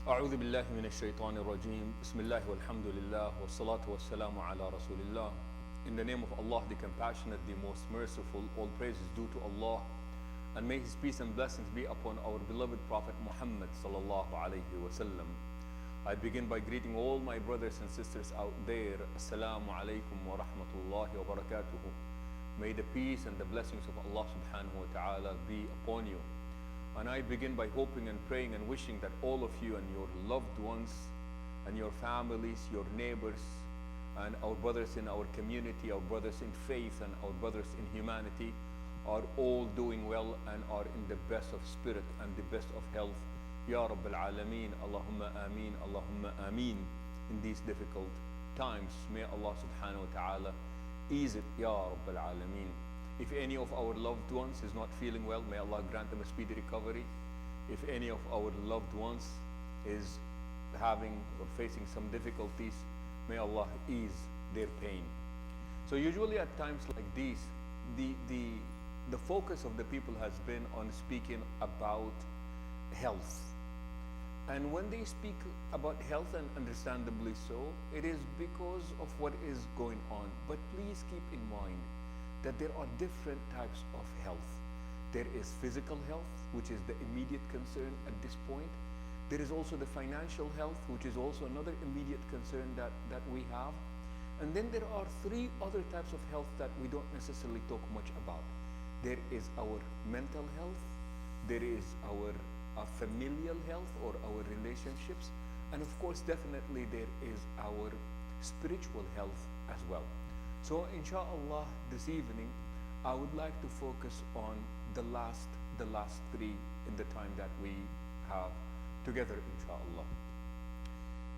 أعوذ بالله من الشيطان الرجيم بسم الله والحمد لله والصلاة والسلام على رسول الله. In the name of Allah, the compassionate, the most merciful, all praise is due to Allah, and may His peace and blessings be upon our beloved Prophet Muhammad sallallahu alaihi wasallam. I begin by greeting all my brothers and sisters out there. Assalamu alaikum wa rahmatullahi wa barakatuhu. May the peace and the blessings of Allah subhanahu wa ta'ala be upon you. And I begin by hoping and praying and wishing that all of you and your loved ones and your families, your neighbors, and our brothers in our community, our brothers in faith, and our brothers in humanity are all doing well and are in the best of spirit and the best of health. Ya Rabbil Alameen, Allahumma Ameen, Allahumma Ameen. In these difficult times, may Allah subhanahu wa ta'ala ease it, Ya Rabbil Alameen. If any of our loved ones is not feeling well, may Allah grant them a speedy recovery. If any of our loved ones is having or facing some difficulties, may Allah ease their pain. So usually at times like these, the focus of the people has been on speaking about health. And when they speak about health, and understandably so, it is because of what is going on. But please keep in mind that there are different types of health. There is physical health, which is the immediate concern at this point. There is also the financial health, which is also another immediate concern that we have. And then there are three other types of health that we don't necessarily talk much about. There is our mental health, there is our familial health or our relationships, and of course definitely there is our spiritual health as well. So inshallah this evening I would like to focus on the last three in the time that we have together, inshallah.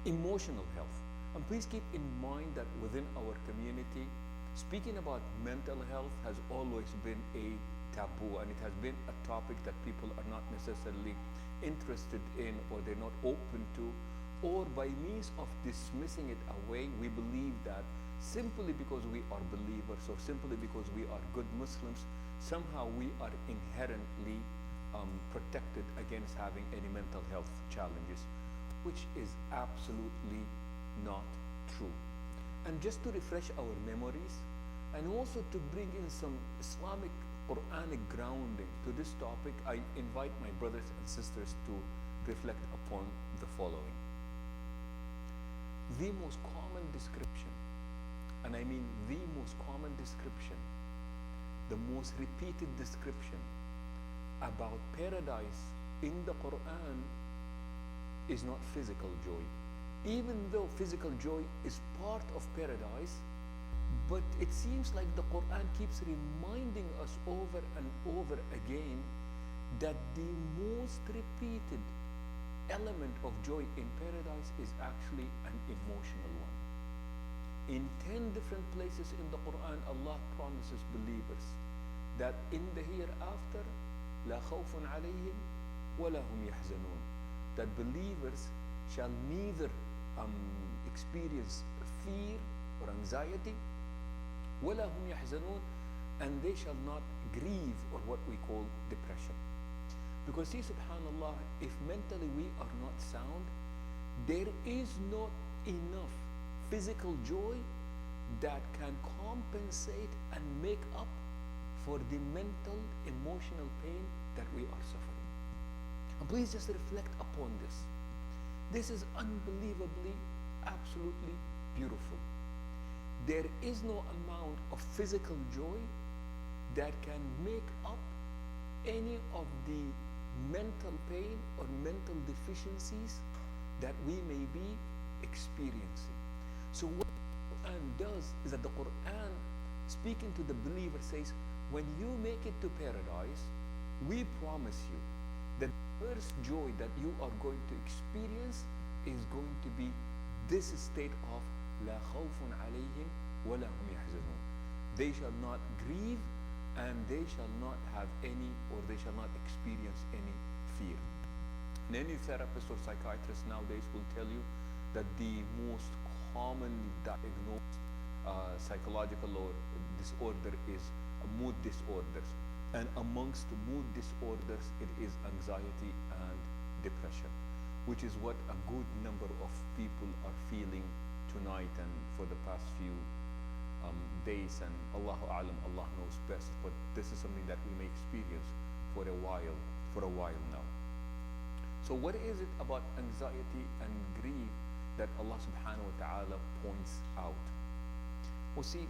Emotional health. And please keep in mind that within our community, speaking about mental health has always been a taboo, and it has been a topic that people are not necessarily interested in, or they're not open to, or by means of dismissing it away, we believe that simply because we are believers, or simply because we are good Muslims, somehow we are inherently protected against having any mental health challenges, which is absolutely not true. And just to refresh our memories, and also to bring in some Islamic Quranic grounding to this topic, I invite my brothers and sisters to reflect upon the following. The most common description, and I mean the most common description, the most repeated description about paradise in the Quran is not physical joy. Even though physical joy is part of paradise, but it seems like the Quran keeps reminding us over and over again that the most repeated element of joy in paradise is actually an emotional one. In 10 different places in the Quran, Allah promises believers that in the hereafter, لا خوف عليهم ولا هم يحزنون, that believers shall neither experience fear or anxiety, ولا هم يحزنون, and they shall not grieve, or what we call depression. Because see, subhanallah, if mentally we are not sound, there is not enough physical joy that can compensate and make up for the mental, emotional pain that we are suffering. And please just reflect upon this. This is unbelievably, absolutely beautiful. There is no amount of physical joy that can make up any of the mental pain or mental deficiencies that we may be experiencing. So what the Quran does is that the Quran, speaking to the believer, says, when you make it to paradise, we promise you that the first joy that you are going to experience is going to be this state of لا خوف عليهم ولا هم يحزنون. They shall not grieve, and they shall not have any, or they shall not experience any fear. And any therapist or psychiatrist nowadays will tell you that the most commonly diagnosed psychological or disorder is mood disorders. And amongst mood disorders, it is anxiety and depression. which is what a good number of people are feeling tonight and for the past few days. And Allahu Alam, Allah knows best. But this is something that we may experience for a while now. So what is it about anxiety and grief that Allah subhanahu wa ta'ala points out? Well, see,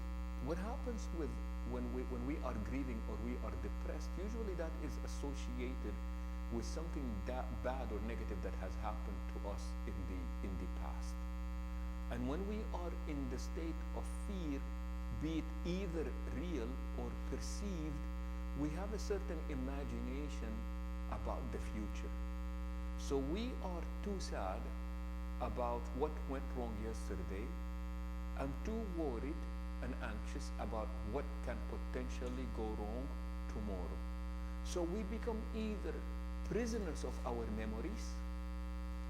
what happens with when we are grieving or we are depressed, usually that is associated with something that bad or negative that has happened to us in the past. And when we are in the state of fear, be it either real or perceived, we have a certain imagination about the future. So we are too sad about what went wrong yesterday and too worried and anxious about what can potentially go wrong tomorrow. So we become either prisoners of our memories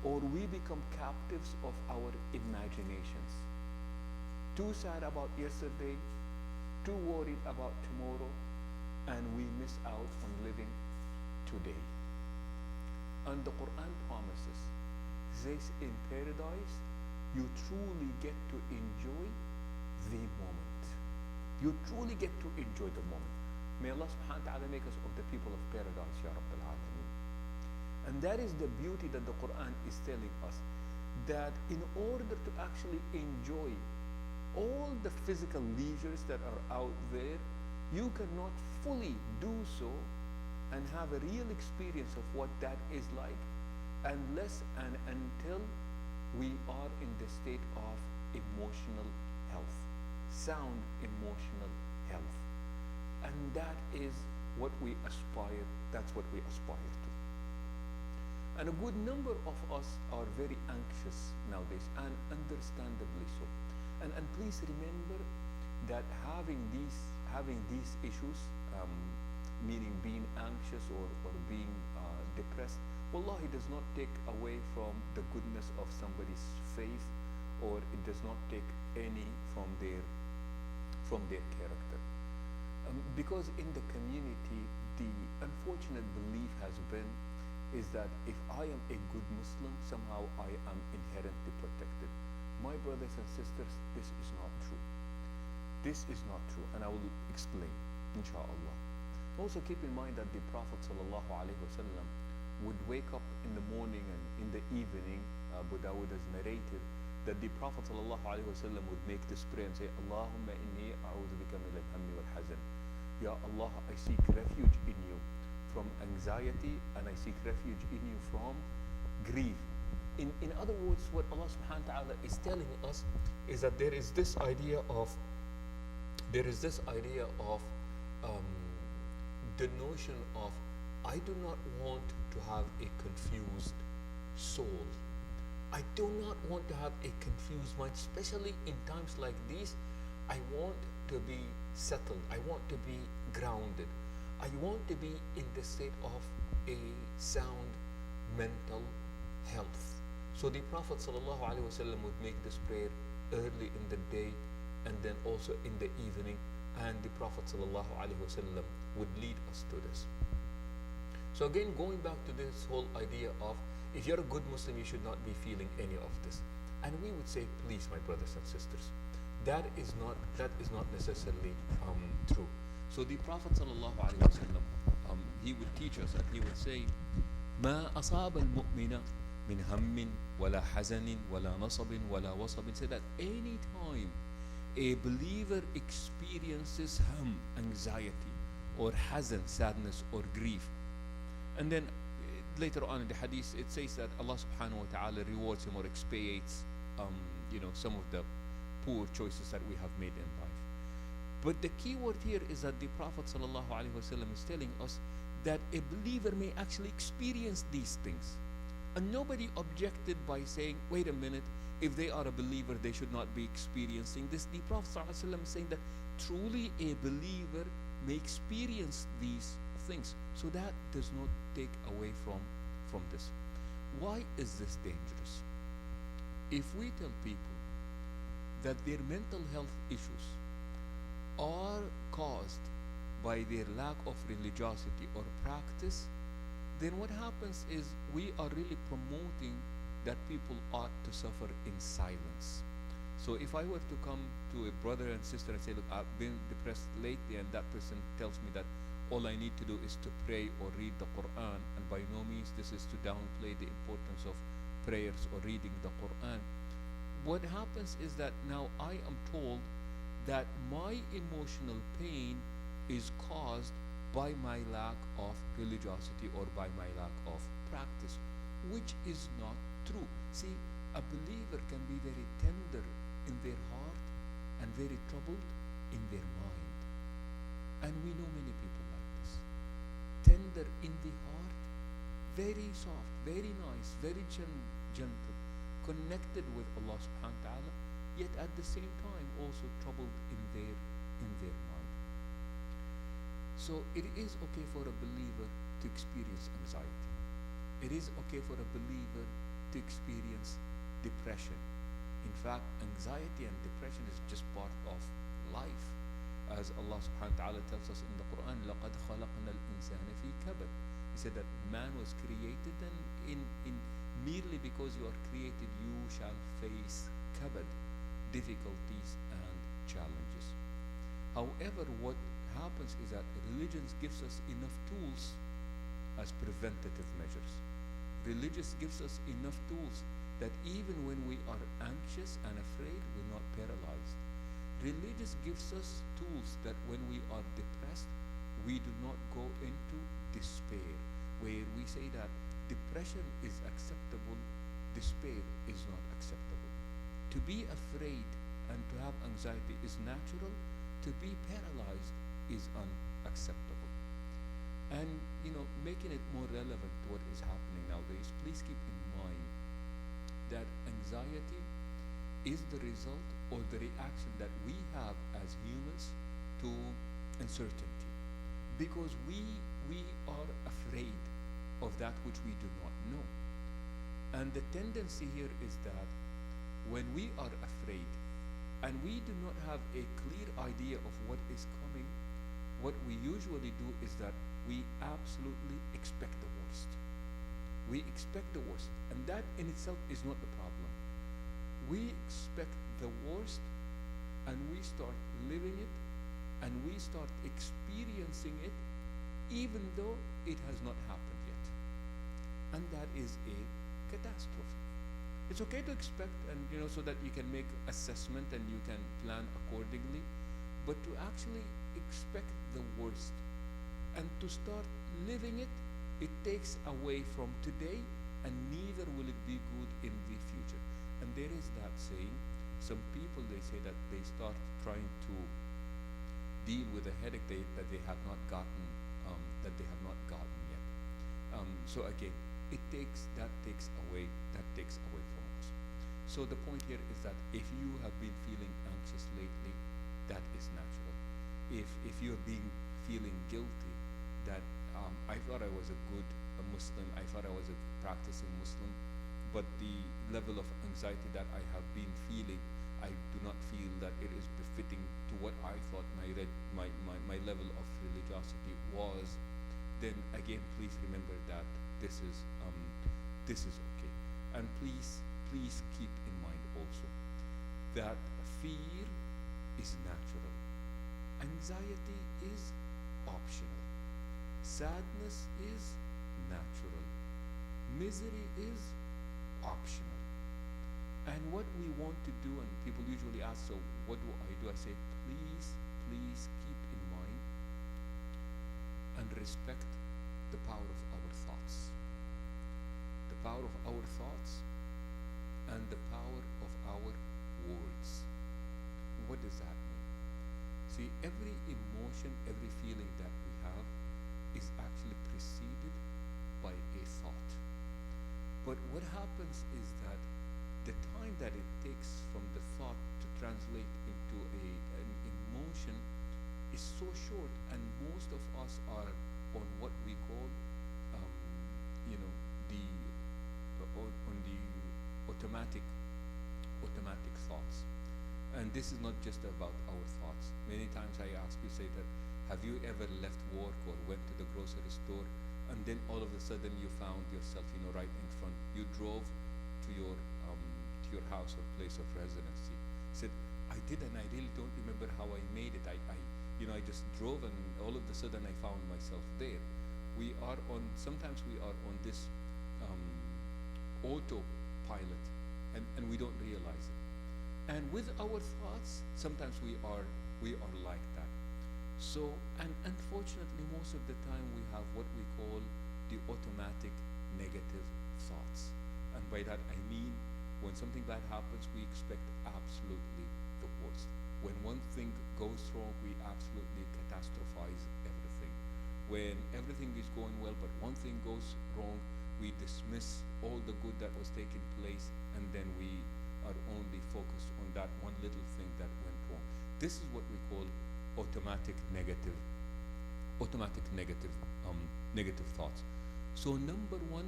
or we become captives of our imaginations. Too sad about yesterday, too worried about tomorrow, and we miss out on living today. And the Quran promises, says in paradise, you truly get to enjoy the moment. You truly get to enjoy the moment. May Allah subhanahu wa ta'ala make us of the people of paradise, Ya Rabbil Alameen. And that is the beauty that the Quran is telling us, that in order to actually enjoy all the physical leisures that are out there, you cannot fully do so and have a real experience of what that is like unless and until we are in the state of emotional health, sound emotional health. And that is what we aspire, that's what we aspire to. And a good number of us are very anxious nowadays, and understandably so. And please remember that having these issues, meaning being anxious or being depressed, wallahi does not take away from the goodness of somebody's faith, or it does not take any from their character. Because in the community, the unfortunate belief has been is that if I am a good Muslim, somehow I am inherently protected. My brothers and sisters, this is not true. This is not true, and I will explain, inshallah. Also keep in mind that the Prophet sallallahu alaihi wasallam would wake up in the morning and in the evening. Abu Dawud has narrated that the Prophet sallallahu alaihi wasallam would make this prayer and say, Allahumma inni a'udhu bika min al-hammi wal-hazan. Ya Allah, I seek refuge in you from anxiety, and I seek refuge in you from grief. In other words, what Allah subhanahu wa ta'ala is telling us is that there is this idea of the notion of, I do not want to have a confused soul. I do not want to have a confused mind, especially in times like these. I want to be settled. I want to be grounded. I want to be in the state of a sound mental health. So the Prophet ﷺ would make this prayer early in the day and then also in the evening, and the Prophet ﷺ would lead us to this. So again, going back to this whole idea of, if you're a good Muslim, you should not be feeling any of this. And we would say, please, my brothers and sisters, that is not necessarily true. So the Prophet ﷺ, he would teach us, and he would say, ما أصاب المؤمن من هم ولا حزن ولا نصب ولا وصب. Say that any time a believer experiences anxiety, or hazan, sadness, or grief, and then later on in the hadith it says that Allah subhanahu wa ta'ala rewards him or expiates some of the poor choices that we have made in life. But the key word here is that the Prophet sallallahu alaihi wasallam is telling us that a believer may actually experience these things. And nobody objected by saying, wait a minute, if they are a believer, they should not be experiencing this. The Prophet ﷺ is saying that truly a believer may experience these things. So that does not take away from this. Why is this dangerous? If we tell people that their mental health issues are caused by their lack of religiosity or practice, then what happens is we are really promoting that people ought to suffer in silence. So if I were to come to a brother and sister and say, look, I've been depressed lately, and that person tells me that all I need to do is to pray or read the Quran, and by no means this is to downplay the importance of prayers or reading the Quran. What happens is that now I am told that my emotional pain is caused by my lack of religiosity or by my lack of practice, which is not true. See, a believer can be very tender in their heart and very troubled in their mind. And we know many people like this. Tender in the heart, very soft, very nice, very gentle, connected with Allah subhanahu wa ta'ala, yet at the same time also troubled in their mind. So it is okay for a believer to experience anxiety. It is okay for a believer to experience depression. In fact, anxiety and depression is just part of life. As Allah subhanahu wa ta'ala tells us in the Quran, لَقَدْ خَلَقْنَا الْإِنسَانَ فِي كَبَدٍ. He said that man was created, and in merely because you are created, you shall face kabad, difficulties and challenges. However, what happens is that religion gives us enough tools as preventative measures. Religious gives us enough tools that even when we are anxious and afraid, we're not paralyzed. Religious gives us tools that when we are depressed, we do not go into despair, where we say that depression is acceptable, despair is not acceptable. To be afraid and to have anxiety is natural, to be paralyzed is unacceptable. And making it more relevant to what is happening nowadays, please keep in mind that anxiety is the result or the reaction that we have as humans to uncertainty, because we are afraid of that which we do not know. And the tendency here is that when we are afraid and we do not have a clear idea of what is coming, what we usually do is that we absolutely expect the worst. We expect the worst, and that in itself is not the problem. We expect the worst, and we start living it, and we start experiencing it, even though it has not happened yet. And that is a catastrophe. It's okay to expect, and so that you can make assessment and you can plan accordingly, but to actually expect the worst and to start living it, it takes away from today, and neither will it be good in the future. And there is that saying, some people, they say that they start trying to deal with a headache that they have not gotten yet. So again, that takes away from us. So the point here is that if you have been feeling anxious lately, that is natural. If you are feeling guilty, that I thought I was a good Muslim, I thought I was a practicing Muslim, but the level of anxiety that I have been feeling, I do not feel that it is befitting to what I thought my level of religiosity was, then again, please remember that this is okay. And please keep in mind also that fear is natural. Anxiety is optional. Sadness is natural. Misery is optional. And what we want to do, and people usually ask, so what do? I say, please keep in mind and respect the power of our thoughts. The power of our thoughts and the power of our words. What does that mean? See, every emotion, every feeling that we have is actually preceded by a thought. But what happens is that the time that it takes from the thought to translate into an emotion is so short, and most of us are on what we call, the automatic thoughts. And this is not just about our thoughts. Many times I ask you, say that, have you ever left work or went to the grocery store and then all of a sudden you found yourself, right in front. You drove to your house or place of residency. Said, I did, and I really don't remember how I made it. I just drove, and all of a sudden I found myself there. Sometimes we are on this autopilot, and we don't realize it. And with our thoughts, sometimes we are like that. So, and unfortunately, most of the time we have what we call the automatic negative thoughts. And by that I mean, when something bad happens, we expect absolutely the worst. When one thing goes wrong, we absolutely catastrophize everything. When everything is going well, but one thing goes wrong, we dismiss all the good that was taking place, and then we are only focused on that one little thing that went wrong. This is what we call automatic negative thoughts. So number one,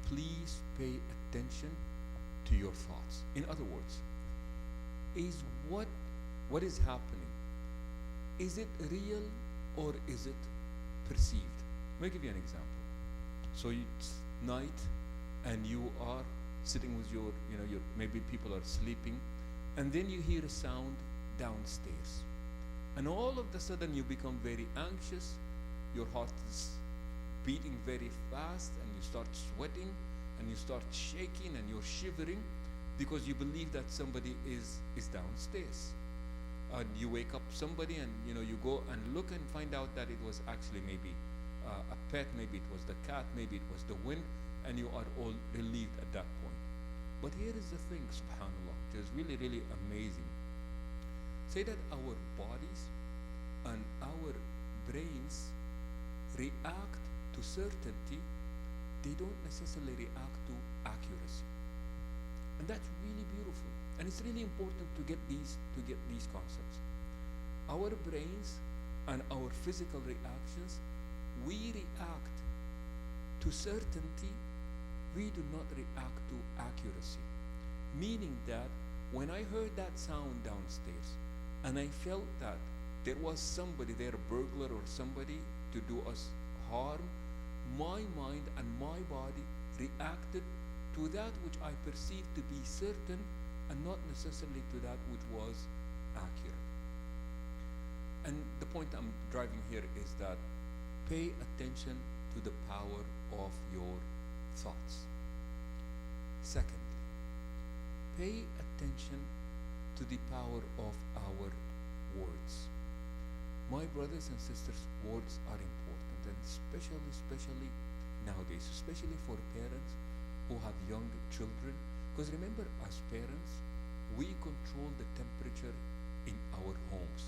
please pay attention to your thoughts. In other words, is what is happening, is it real or is it perceived? Let me give you an example. So it's night and you are sitting with your maybe people are sleeping, and then you hear a sound downstairs. And all of a sudden you become very anxious, your heart is beating very fast, and you start sweating, and you start shaking, and you're shivering because you believe that somebody is downstairs. And you wake up somebody, and you go and look and find out that it was actually maybe a pet, maybe it was the cat, maybe it was the wind, and you are all relieved at that point. But here is the thing, subhanAllah, which is really, really amazing. Say that our bodies and our brains react to certainty, they don't necessarily react to accuracy. And that's really beautiful. And it's really important to get these concepts. Our brains and our physical reactions, we react to certainty, we do not react to accuracy. Meaning that when I heard that sound downstairs and I felt that there was somebody there, a burglar or somebody to do us harm, my mind and my body reacted to that which I perceived to be certain and not necessarily to that which was accurate. And the point I'm driving here is that pay attention to the power of your thoughts. Secondly, pay attention to the power of our words. My brothers and sisters, words are important, and especially nowadays, especially for parents who have young children. Because remember, as parents, we control the temperature in our homes.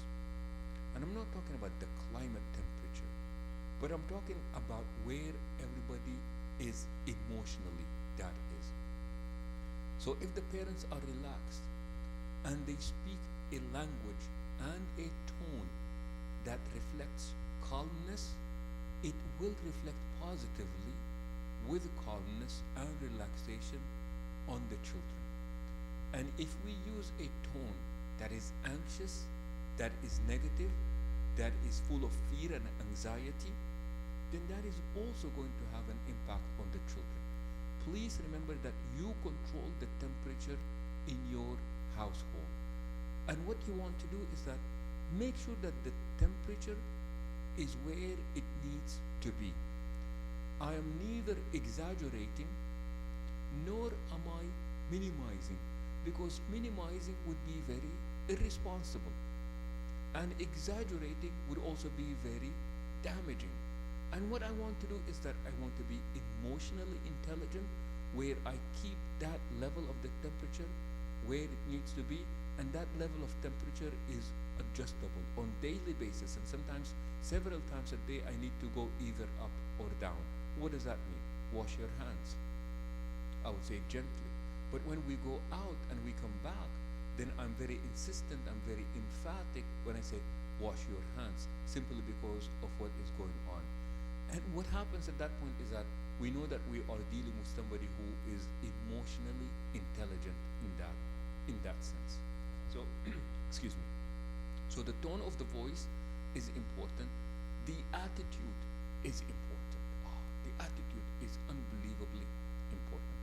And I'm not talking about the climate temperature, but I'm talking about where everybody is emotionally, that is. So if the parents are relaxed and they speak a language and a tone that reflects calmness, it will reflect positively with calmness and relaxation on the children. And if we use a tone that is anxious, that is negative, that is full of fear and anxiety, then that is also going to have an impact on the children. Please remember that you control the temperature in your household. And what you want to do is that make sure that the temperature is where it needs to be. I am neither exaggerating nor am I minimizing, because minimizing would be very irresponsible, and exaggerating would also be very damaging. And what I want to do is that I want to be emotionally intelligent, where I keep that level of the temperature where it needs to be, and that level of temperature is adjustable on daily basis, and sometimes several times a day I need to go either up or down. What does that mean? Wash your hands. I would say gently. But when we go out and we come back, then I'm very insistent, I'm very emphatic when I say wash your hands, simply because of what is going on. And what happens at that point is that we know that we are dealing with somebody who is emotionally intelligent in that sense. So, excuse me. So the tone of the voice is important. The attitude is important. attitude is unbelievably important.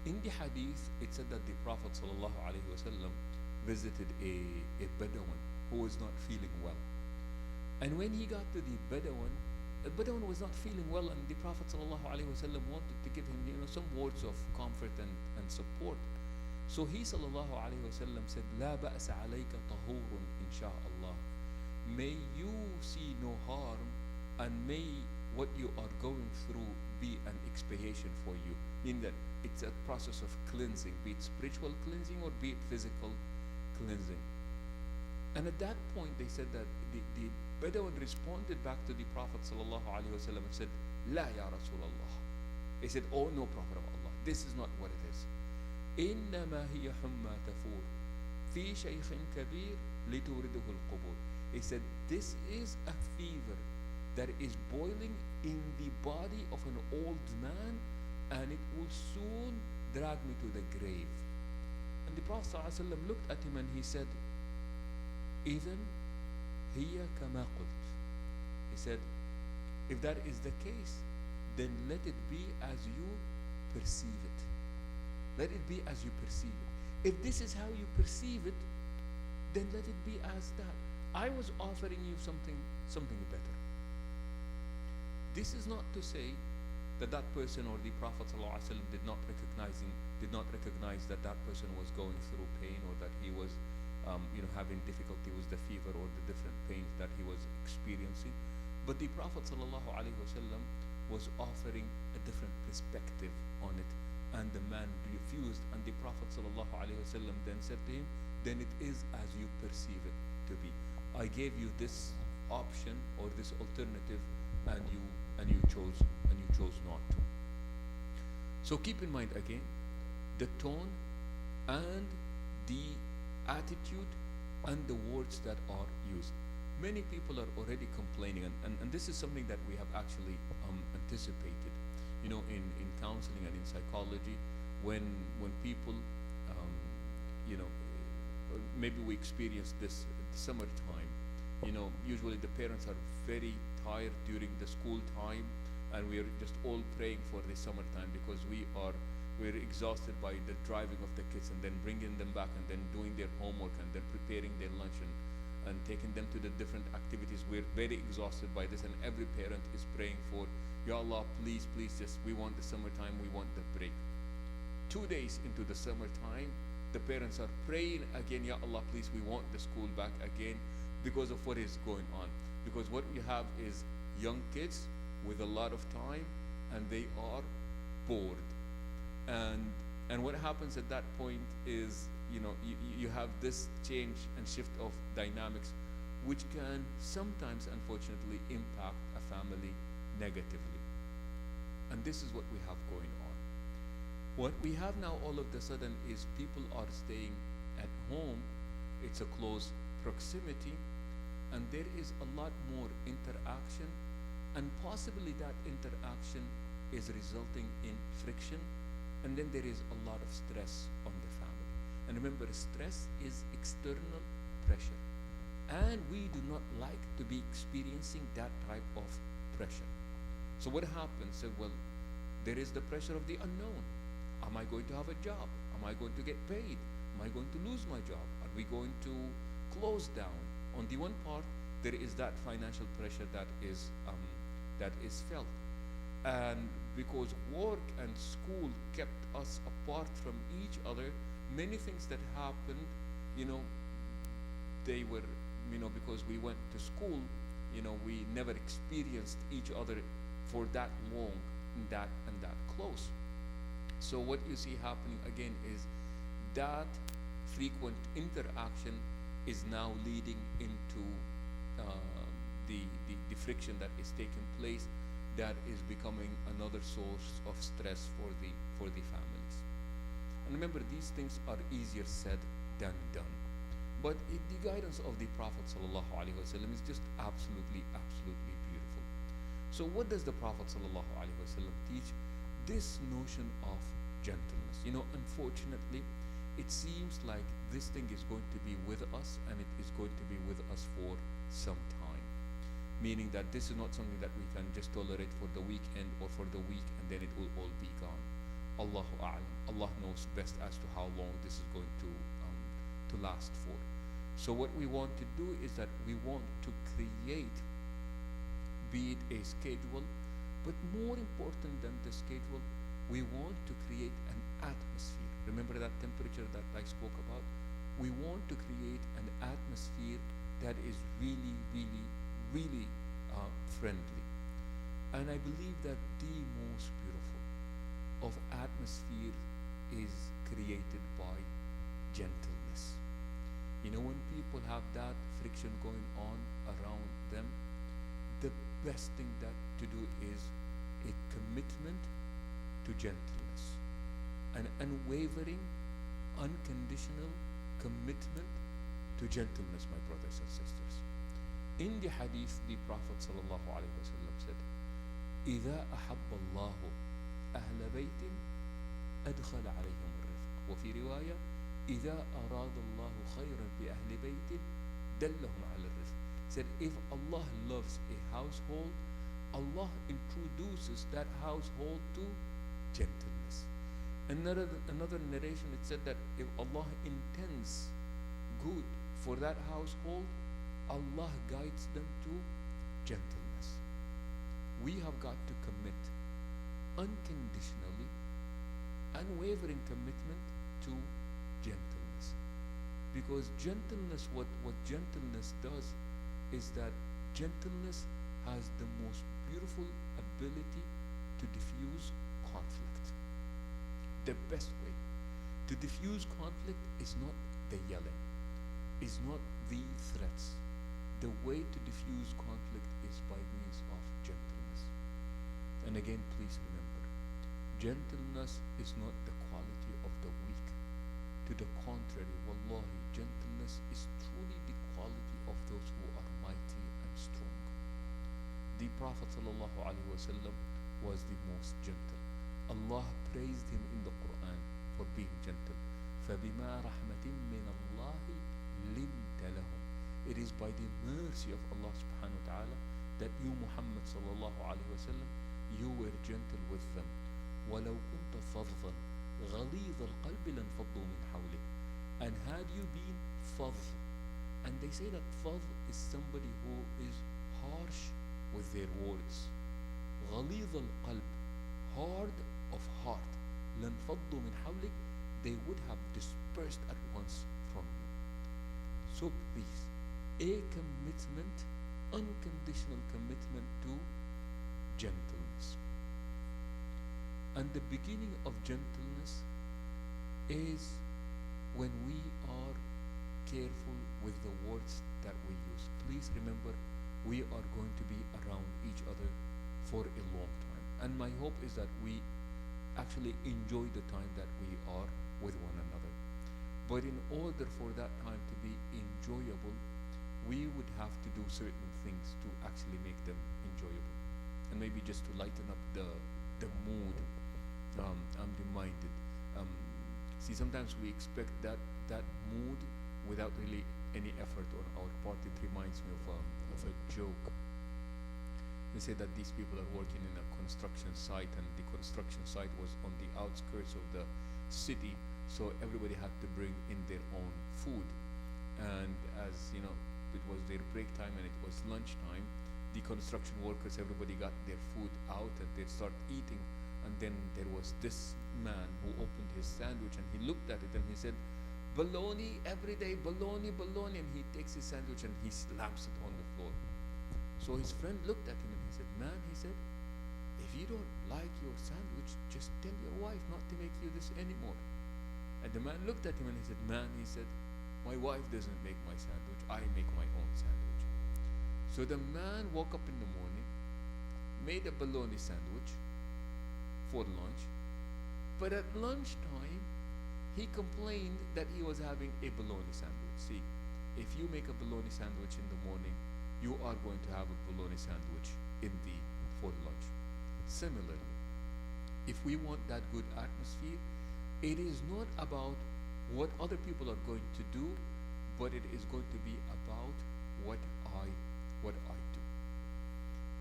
In the hadith, it said that the Prophet ﷺ visited a Bedouin who was not feeling well. And when he got to the Bedouin was not feeling well, and the Prophet ﷺ wanted to give him, some words of comfort and support. So he ﷺ said, "La ba'sa alayka tahurun inshaAllah." May you see no harm, and may what you are going through be an expiation for you. Meaning that it's a process of cleansing, be it spiritual cleansing or be it physical cleansing. And at that point, they said that the Bedouin responded back to the Prophet ﷺ and said, "La ya Rasulallah." They said, "Oh no, Prophet of Allah, this is not what it is. إنما هي حمى تفور في شيخ كبير لتورده القبور." He said, this is a fever that is boiling in the body of an old man, and it will soon drag me to the grave. And the Prophet ﷺ looked at him and he said, "إذن هي كما قلت." He said, if that is the case, then let it be as you perceive it. Let it be as you perceive it. If this is how you perceive it, then let it be as that. I was offering you something better. This is not to say that that person or the Prophet ﷺ did not recognize that that person was going through pain, or that he was having difficulty with the fever or the different pains that he was experiencing. But the Prophet ﷺ was offering a different perspective on it, and the man refused. And the Prophet ﷺ then said to him, "Then it is as you perceive it to be. I gave you this option or this alternative, and you chose not to." So keep in mind again the tone and the attitude and the words that are used. Many people are already complaining, and this is something that we have actually anticipated. In counseling and in psychology, when people, maybe we experience this summertime. Usually the parents are very tired during the school time, and we are just all praying for the summertime, because we're exhausted by the driving of the kids and then bringing them back and then doing their homework and then preparing their lunch and taking them to the different activities. We're very exhausted by this, and every parent is praying for, "Ya Allah, please, just, we want the summertime, we want the break." 2 days into the summertime, the parents are praying again, "Ya Allah, please, we want the school back again," because of what is going on. Because what we have is young kids with a lot of time, and they are bored. And what happens at that point is, you have this change and shift of dynamics, which can sometimes, unfortunately, impact a family negatively. And this is what we have going on. What we have now all of a sudden is people are staying at home. It's a close proximity, and there is a lot more interaction, and possibly that interaction is resulting in friction, and then there is a lot of stress on the family. And remember, stress is external pressure, and we do not like to be experiencing that type of pressure. So what happens? So, well, there is the pressure of the unknown. Am I going to have a job? Am I going to get paid? Am I going to lose my job? Are we going to close down? On the one part, there is that financial pressure that is felt. And because work and school kept us apart from each other, many things that happened, they were, because we went to school, we never experienced each other for that long and that close. So what you see happening again is that frequent interaction is now leading into the friction that is taking place, that is becoming another source of stress for the families. And remember, these things are easier said than done. But the guidance of the Prophet ﷺ is just absolutely beautiful. So what does the Prophet ﷺ teach? This notion of gentleness. Unfortunately, it seems like this thing is going to be with us, and it is going to be with us for some time. meaning that this is not something that we can just tolerate for the weekend or for the week and then it will all be gone. Allahu A'lam. Allah knows best as to how long this is going to last for. So what we want to do is that we want to create, be it a schedule, but more important than the schedule, we want to create an atmosphere. Remember that temperature that I spoke about? We want to create an atmosphere that is really, really, really friendly. And I believe that the most beautiful of atmosphere is created by gentleness. You know, when people have that friction going on around them, the best thing that to do is a commitment to gentleness, an unwavering, unconditional commitment to gentleness, my brothers and sisters. In the hadith, the Prophet sallallahu alaihi wasallam said, إذا أحب الله أهل بيت أدخل عليهم الرفق. وفي رواية إذا أراد الله خيرا بأهل بيت دلهم على الرفق. Said if Allah loves a household, Allah introduces that household to gentleness. Another narration, it said that if Allah intends good for that household, Allah guides them to gentleness. We have got to commit unconditionally, unwavering commitment to gentleness. Because gentleness, what gentleness does is that gentleness has the most beautiful ability to diffuse conflict. The best way to diffuse conflict is not the yelling, is not the threats. The way to diffuse conflict is by means of gentleness. And again, please remember, gentleness is not the quality of the weak. To the contrary, wallahi, gentleness is truly the quality of those who are mighty and strong. The Prophet ﷺ was the most gentle. Allah praised him in the Quran for being gentle. فَبِمَا رَحْمَةٍ مِّنَ اللَّهِ لِنْتَ لَهُمْ. It is by the mercy of Allah subhanahu wa ta'ala that you, Muhammad sallallahu alayhi wa sallam, you were gentle with them. وَلَوْ كُنْتَ فَضًّا غَلِيظَ الْقَلْبِ لَانْفَضُّوا مِنْ حَوْلِكَ. And had you been fadh, and they say that fadh is somebody who is harsh with their words. غَلِيظَ الْقَلْبِ, hard of heart. لَانْفَضُّوا مِنْ حَوْلِكَ, they would have dispersed at once from you. So please, a commitment, unconditional commitment to gentleness. And the beginning of gentleness is when we are careful with the words that we use. Please remember, we are going to be around each other for a long time. And my hope is that we actually enjoy the time that we are with one another. But in order for that time to be enjoyable, we would have to do certain things to actually make them enjoyable. And maybe just to lighten up the mood, I'm reminded. See, sometimes we expect that mood without really any effort on our part. It reminds me of a joke. They say that these people are working in a construction site, and the construction site was on the outskirts of the city, so everybody had to bring in their own food. And as you know, it was their break time and it was lunchtime, the construction workers, everybody got their food out and they start eating. And then there was this man who opened his sandwich and he looked at it and he said, "Bologna every day, bologna, bologna," and he takes his sandwich and he slams it on the floor. So his friend looked at him and he said, "Man," he said, "if you don't like your sandwich, just tell your wife not to make you this anymore." And the man looked at him and he said, "Man," he said, "my wife doesn't make my sandwich, I make my own sandwich." So the man woke up in the morning, made a bologna sandwich for lunch, but at lunchtime he complained that he was having a bologna sandwich. See, if you make a bologna sandwich in the morning, you are going to have a bologna sandwich for lunch. Similarly, if we want that good atmosphere, it is not about what other people are going to do, but it is going to be about what I do.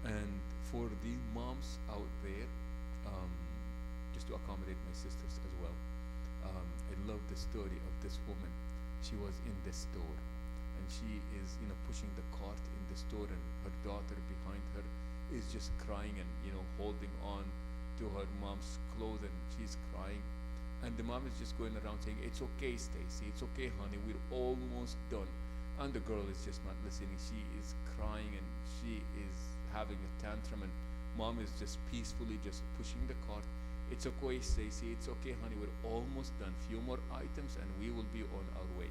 And for the moms out there, um, just to accommodate my sisters as well, I love the story of this woman. She was in the store, and she is, pushing the cart in the store, and her daughter behind her is just crying and, holding on to her mom's clothes, and she's crying. And the mom is just going around saying, "It's okay, Stacy. It's okay, honey. We're almost done." And the girl is just not listening. She is crying and she is having a tantrum, and mom is just peacefully just pushing the cart. "It's okay, Stacy. It's okay, honey. We're almost done. Few more items and we will be on our way."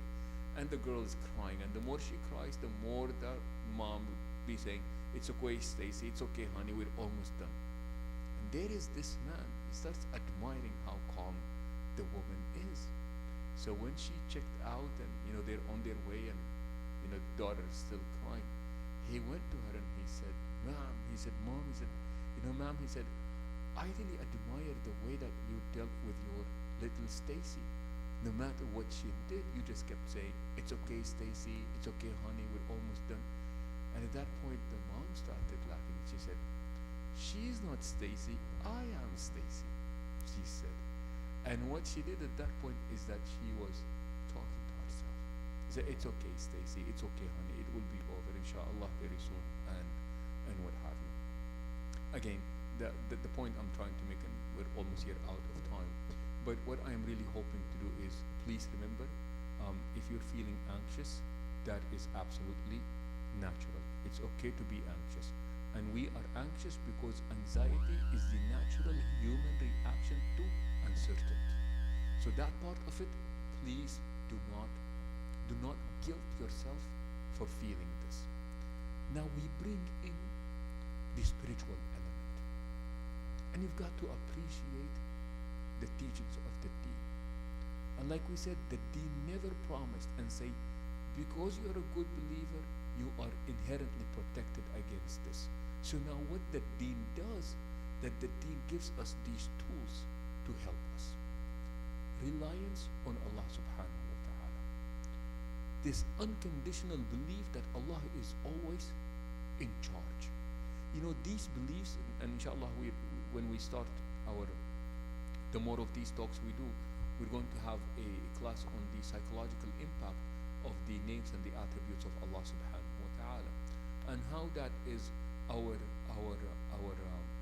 And the girl is crying, and the more she cries, the more the mom will be saying, "It's okay, Stacy. It's okay, honey. We're almost done." And there is this man. He starts admiring how calm the woman is. So when she checked out, and they're on their way, and the daughter is still crying, he went to her and he said, "Ma'am," he said, "Mom," he said, "Ma'am," he said, "I really admire the way that you dealt with your little Stacy. No matter what she did, you just kept saying, 'It's okay, Stacy. It's okay, honey. We're almost done.'" And at that point, the mom started laughing. She said, "She's not Stacy. I am Stacy," she said. And what she did at that point is that she was talking to herself. She said, "It's okay, Stacy. It's okay, honey. It will be over, inshallah, very soon," and what have you. Again, the point I'm trying to make, and we're almost here out of time, but what I'm really hoping to do is, please remember, if you're feeling anxious, that is absolutely natural. It's okay to be anxious. And we are anxious because anxiety is the natural human reaction to uncertainty. So that part of it, please do not guilt yourself for feeling this. Now we bring in the spiritual element. And you've got to appreciate the teachings of the deen. And like we said, the deen never promised and say, because you're a good believer, you are inherently protected against this. So now what the deen does, that the deen gives us these tools to help us. Reliance on Allah subhanahu wa ta'ala. This unconditional belief that Allah is always in charge. These beliefs, and inshallah, when we start the more of these talks we do, we're going to have a class on the psychological impact of the names and the attributes of Allah subhanahu wa ta'ala, and how that is our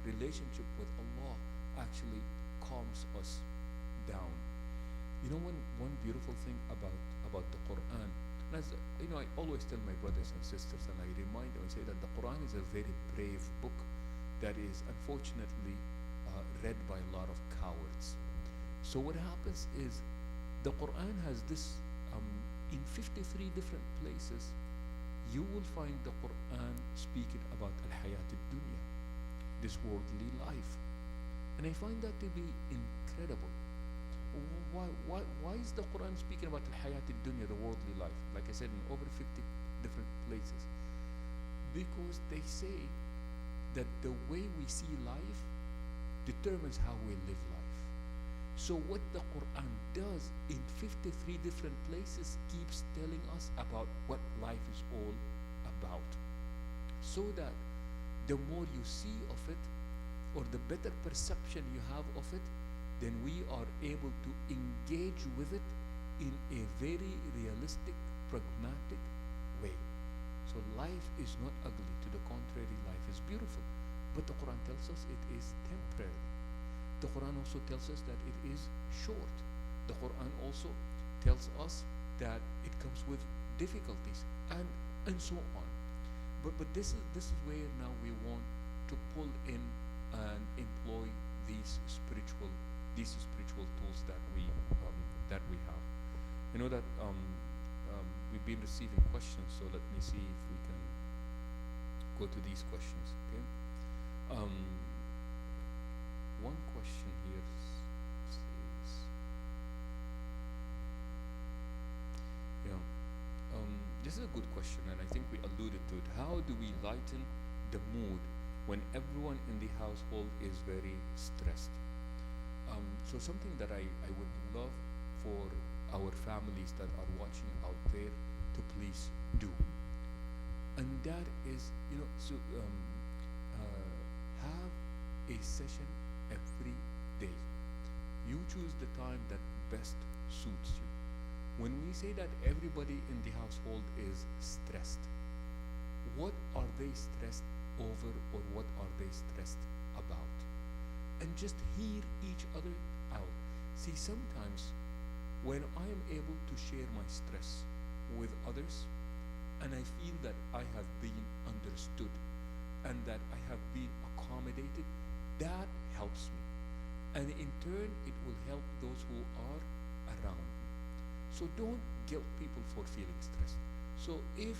relationship with Allah actually calms us down. One beautiful thing about the Quran, and as I always tell my brothers and sisters, and I remind them, I say that the Quran is a very brave book that is unfortunately read by a lot of cowards. So what happens is the Quran has this in 53 different places. You will find the Quran speaking about al-hayat al-dunya, this worldly life. And I find that to be incredible. Why is the Quran speaking about al-hayat al-dunya, the worldly life? Like I said, in over 50 different places. Because they say that the way we see life determines how we live life. So what the Quran does in 53 different places keeps telling us about what life is all about. So that the more you see of it, or the better perception you have of it, then we are able to engage with it in a very realistic, pragmatic way. So life is not ugly. To the contrary, life is beautiful. But the Quran tells us it is temporary. The Quran also tells us that it is short. The Quran also tells us that it comes with difficulties and so on. But this is where now we want to pull in and employ these spiritual tools that we have. You know that we've been receiving questions, so let me see if we can go to these questions. Okay. One question here says, this is a good question, and I think we alluded to it. How do we lighten the mood when everyone in the household is very stressed? So something that I would love for our families that are watching out there to please do, and that is, have a session every day. You choose the time that best suits you. When we say that everybody in the household is stressed, what are they stressed over, or what are they stressed about? And just hear each other out. See, sometimes when I am able to share my stress with others, and I feel that I have been understood and that I have been accommodated, that helps me. And in turn, it will help those who are around me. So don't guilt people for feeling stressed. So if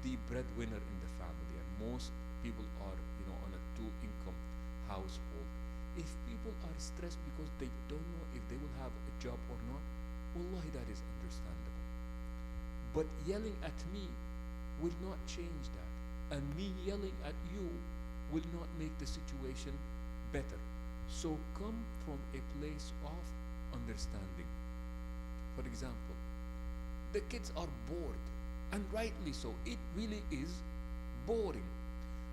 the breadwinner in the family, and most people are, on a two-income household, if people are stressed because they don't know if they will have a job or not, wallahi, that is understandable. But yelling at me will not change that. And me yelling at you will not make the situation better. So come from a place of understanding. For example, the kids are bored, and rightly so. It really is boring.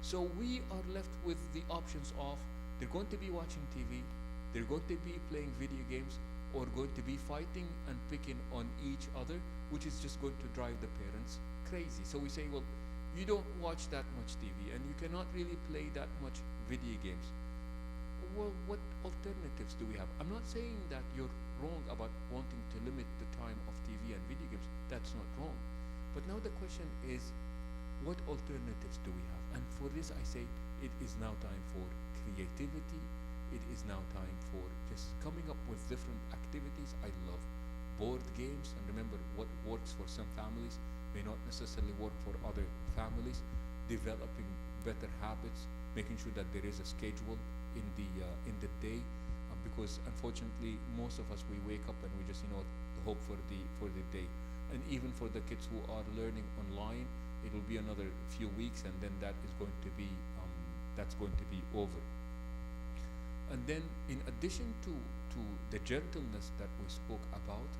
So we are left with the options of they're going to be watching TV, they're going to be playing video games, or going to be fighting and picking on each other, which is just going to drive the parents crazy. So we say, well, you don't watch that much TV and you cannot really play that much video games. Well, what alternatives do we have? I'm not saying that you're wrong about wanting to limit the time of TV and video games. That's not wrong. But now the question is, what alternatives do we have? And for this I say, it is now time for creativity. It is now time for just coming up with different activities. I love board games, and remember, what works for some families may not necessarily work for other families. Developing better habits, making sure that there is a schedule in the day, because unfortunately most of us, we wake up and we just hope for the day. And even for the kids who are learning online, it will be another few weeks, and then that is going to be over. And then, in addition to the gentleness that we spoke about,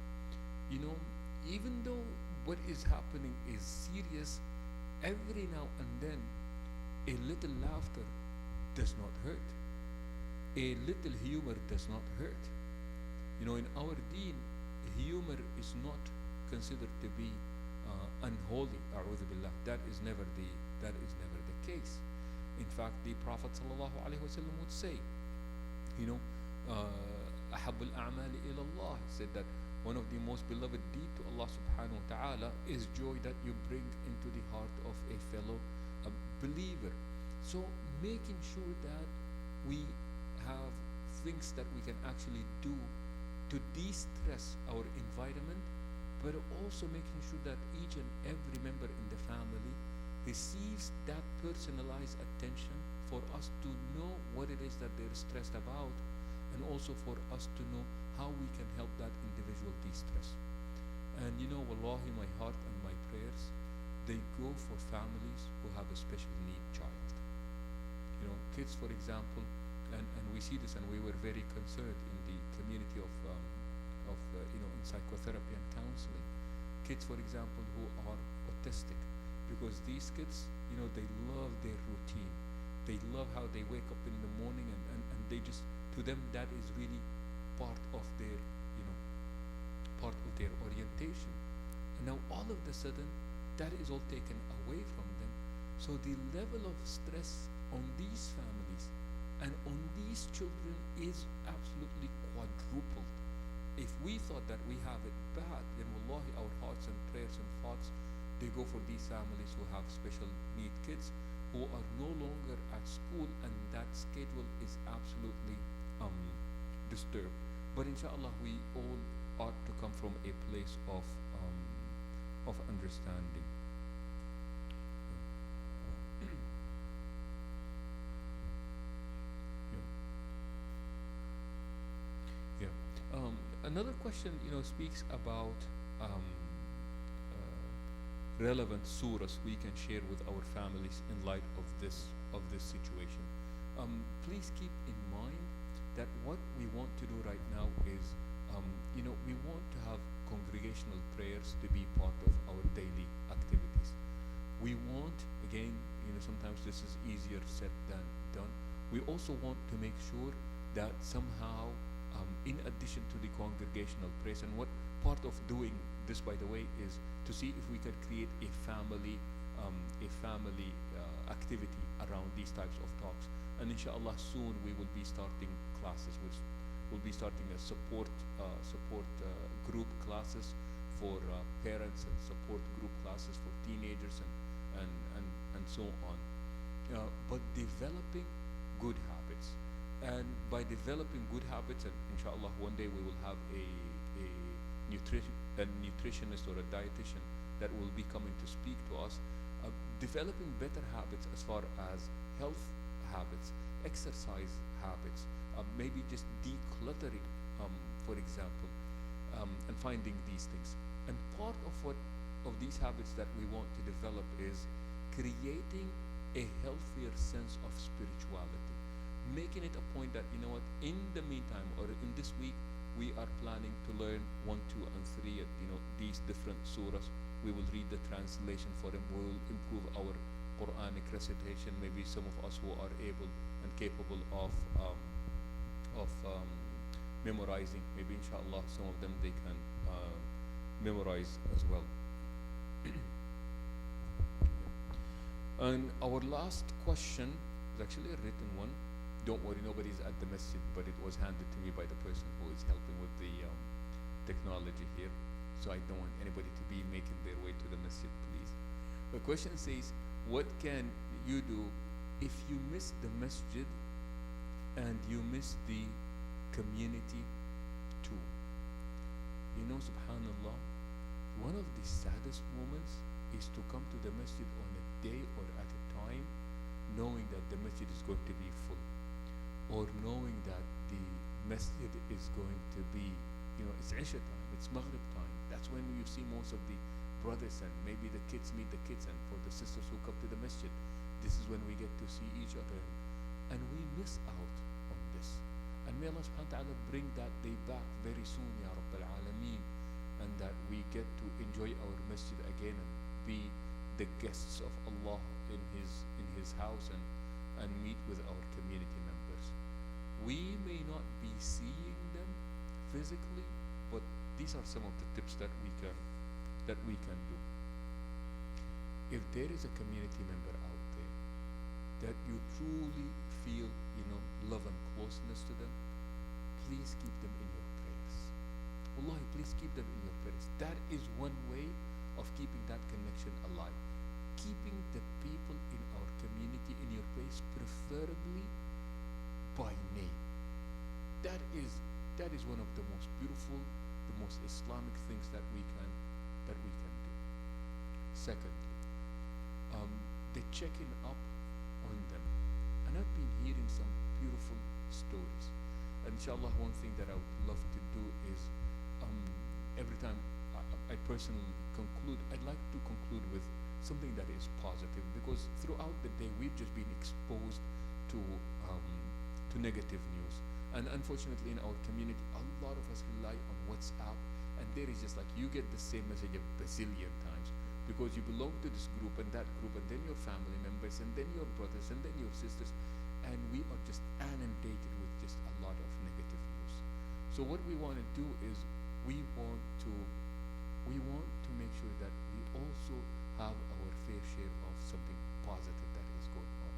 even though what is happening is serious, every now and then a little laughter does not hurt. A little humor does not hurt. In our deen, humor is not considered to be unholy. A'udhu billah. That is never the case. In fact, the Prophet ﷺ would say, أحب الأعمال إلى الله, said that one of the most beloved deed to Allah subhanahu wa ta'ala is joy that you bring into the heart of a fellow believer. So making sure that we have things that we can actually do to de-stress our environment, but also making sure that each and every member in the family receives that personalized attention for us to know what it is that they're stressed about, and also for us to know how we can help that individual de-stress. And wallahi, my heart and my prayers, they go for families who have a special need child. Kids, for example, and we see this, and we were very concerned in the community of in psychotherapy and counseling. Kids, for example, who are autistic, because these kids, they love their routine. They love how they wake up in the morning, and they just, to them, that is really part of their orientation. And now all of a sudden, that is all taken away from them. So the level of stress on these families and on these children is absolutely quadrupled. If we thought that we have it bad, then wallahi, our hearts and prayers and thoughts, they go for these families who have special need kids, who are no longer at school, and that schedule is absolutely disturbed. But inshallah, we all ought to come from a place of understanding. Another question, speaks about relevant surahs we can share with our families in light of this situation. Please keep in mind that what we want to do right now is, we want to have congregational prayers to be part of our daily activities. We want, again, sometimes this is easier said than done. We also want to make sure that somehow, in addition to the congregational praise, and what part of doing this, by the way, is to see if we can create a family activity around these types of talks. And inshallah, soon we will be starting classes. We'll be starting a support group classes for parents, and support group classes for teenagers, and so on. But developing good habits, and by developing good habits, and inshallah one day we will have a nutritionist or a dietitian that will be coming to speak to us. Developing better habits as far as health habits, exercise habits, maybe just decluttering, for example, and finding these things. And part of these habits that we want to develop is creating a healthier sense of spirituality, making it a point that, you know what, in the meantime, or in this week, we are planning to learn 1, 2, and 3, these different surahs. We will read the translation for them. We will improve our Quranic recitation. Maybe some of us who are able and capable of memorizing, maybe inshallah some of them they can memorize as well. And our last question is actually a written one. Don't worry, nobody's at the masjid, but it was handed to me by the person who is helping with the technology here. So I don't want anybody to be making their way to the masjid, please. The question says, what can you do if you miss the masjid and you miss the community too? You know, subhanallah, one of the saddest moments is to come to the masjid on a day or at a time knowing that the masjid is going to be full, or knowing that the masjid is going to be, it's Isha time, it's Maghrib time. That's when you see most of the brothers, and maybe the kids meet the kids, and for the sisters who come to the masjid, this is when we get to see each other. And we miss out on this. And may Allah subhanahu wa ta'ala bring that day back very soon, Ya Rabbil Alameen, and that we get to enjoy our masjid again and be the guests of Allah in his house, and meet with our community members. We may not be seeing them physically, but these are some of the tips that we can do. If there is a community member out there that you truly feel, love and closeness to them, please keep them in your prayers. Wallahi, please keep them in your prayers. That is one way of keeping that connection alive. Keeping the people in our community in your prayers, preferably by name. That is one of the most beautiful, the most Islamic things that we can do. Secondly, the checking up on them. And I've been hearing some beautiful stories. And inshallah, one thing that I would love to do is every time I personally conclude, I'd like to conclude with something that is positive, because throughout the day we've just been exposed to negative news. And unfortunately, in our community, a lot of us rely on WhatsApp, and there is just like you get the same message a bazillion times because you belong to this group and that group, and then your family members, and then your brothers, and then your sisters, and we are just inundated with just a lot of negative news. So what we want to do is we want to make sure that we also have our fair share of something positive that is going on.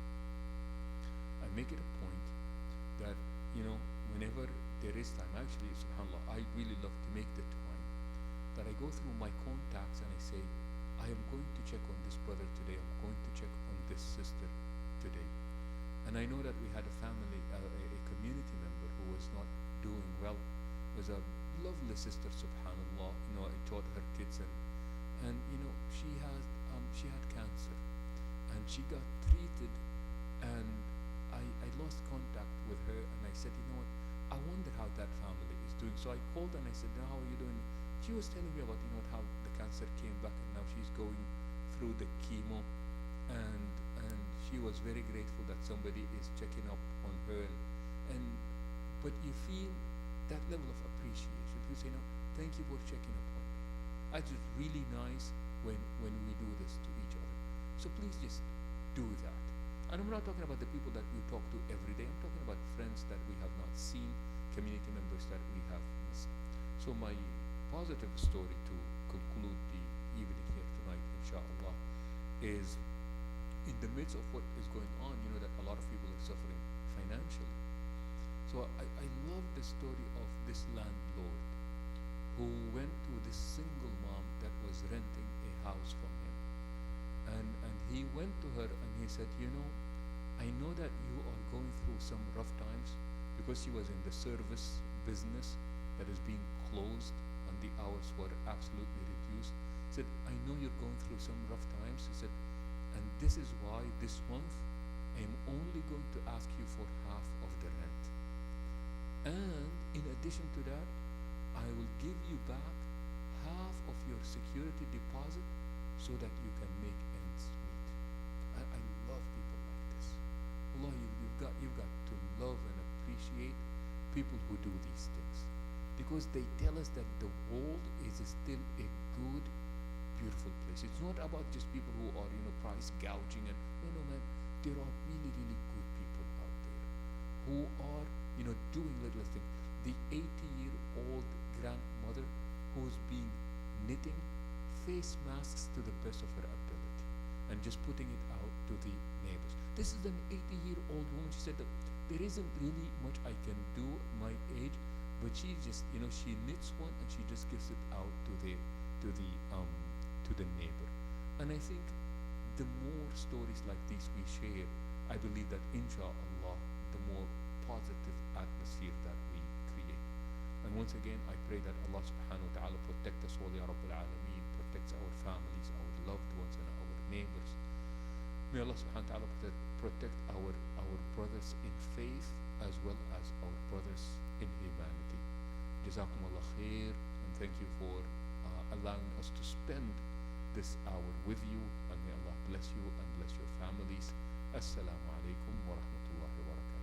I make it a point that, whenever there is time, actually, subhanAllah, I really love to make the time that I go through my contacts and I say, I am going to check on this brother today, I'm going to check on this sister today. And I know that we had a family, a community member who was not doing well. It was a lovely sister, subhanAllah. I taught her kids, and she had cancer, and she got treated, and I lost contact with her, and I said, what, I wonder how that family is doing. So I called and I said, how are you doing? She was telling me about, how the cancer came back, and now she's going through the chemo, and she was very grateful that somebody is checking up on her, but you feel that level of appreciation. You say, thank you for checking up on me. It's just really nice when we do this to each other. So please just do that. And I'm not talking about the people that we talk to every day. I'm talking about friends that we have not seen, community members that we have missed. So my positive story to conclude the evening here tonight, inshallah, is in the midst of what is going on, you know that a lot of people are suffering financially. So I love the story of this landlord who went to this single mom that was renting a house from him. And he went to her and he said, you know, I know that you are going through some rough times, because she was in the service business that is being closed and the hours were absolutely reduced. He said, I know you're going through some rough times. He said, and this is why this month I'm only going to ask you for half of the rent. And in addition to that, I will give you back half of your security deposit so that you can make ends meet. I love people like this. Allah, you've got to love and appreciate people who do these things, because they tell us that the world is still a good, beautiful place. It's not about just people who are, you know, price gouging and no, man. There are really, really good people out there who are, you know, doing little things. The 80-year-old grandmother who's being knitting face masks to the best of her ability and just putting it out to the neighbors. This is an 80-year-old woman. She said that there isn't really much I can do at my age, but she just, you know, she knits one and she just gives it out to the neighbor. And I think the more stories like these we share, I believe that inshallah the more positive atmosphere that we create. And once again, I pray that Allah subhanahu wa ta'ala protect us all, Ya Rabbil Alameen, protects our families, our loved ones, and our neighbors. May Allah subhanahu wa ta'ala protect our brothers in faith as well as our brothers in humanity. Jazakum Allah khair, and thank you for allowing us to spend this hour with you, and may Allah bless you and bless your families. Assalamu alaikum wa rahmatullahi wa barakatuh.